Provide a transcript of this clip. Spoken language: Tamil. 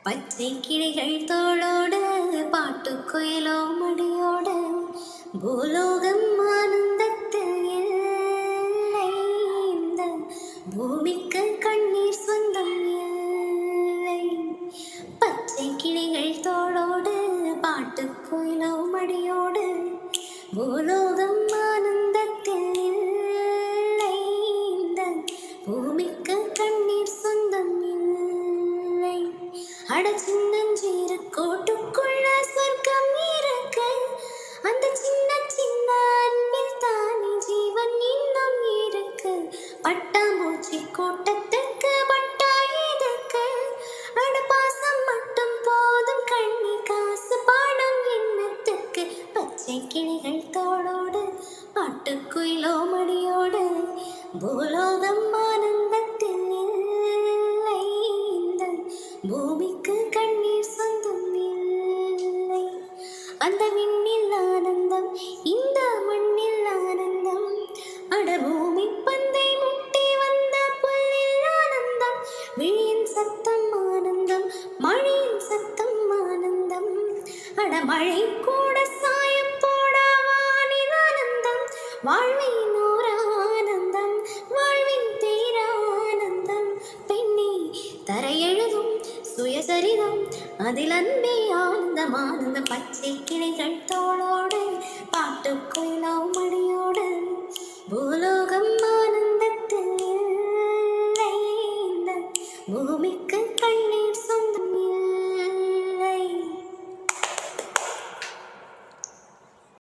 பச்சை கிளிகள் தோளோடு பாட்டுக்குயிலோ மடியோடு பூலோகம் ஆனந்தத்தில் இல்லை. இந்த பூமிக்கு கண்ணீர் சொந்தம் இல்லை. பச்சை கிளிகள் தோளோடு பாட்டுக்குயிலோ மடியோடு பூலோகம் ஆனந்தத்தில் இல்லை. இந்த பூமிக்கு கண்ணீர் சொந்தம் இல்லை. அட சின்னஞ்சீரு கோட்டுக்குள்ள சொர்க்கம் இருக்கு. அந்த சின்ன சின்ன அன்பில் தானே ஜீவன் இன்னும் இருக்கு. பட்டாம்பூச்சி கூட்டத்துக்கு பட்டா எதுக்கு? அட பாசம் மட்டும் போதும், கண்ணி காசு பாடம் எண்ணத்துக்கு. பச்சை கிளிகள் தோளோடு பாட்டுக்குயிலோ மடியோடு பூலோகம் ஆனந்தத்தில் இல்லை. இந்த பூமிக்கு கண்ணீர் சொந்தம் இல்லை. அந்த விண்ணில் ஆனந்தம், இந்த மண்ணில் ஆனந்தம். அட பூமி பந்தை முட்டி வந்த புல்லில் ஆனந்தம். விழியின் சத்தம் ஆனந்தம், மழையின் சத்தம் ஆனந்தம். அட மழை கூட சாயம் போட வானில் ஆனந்தம். வாழ்வின் ஓர் ஆனந்தம், வாழ்வின் பேரானந்தம். பெண்ணே தரையெழுதும் சுயசரிதம், அதில் அன்பே ஆனந்தம் ஆனந்தம். பச்சை கிளைகள் தோளோடு பாட்டுக்குயிலோ மடியோடு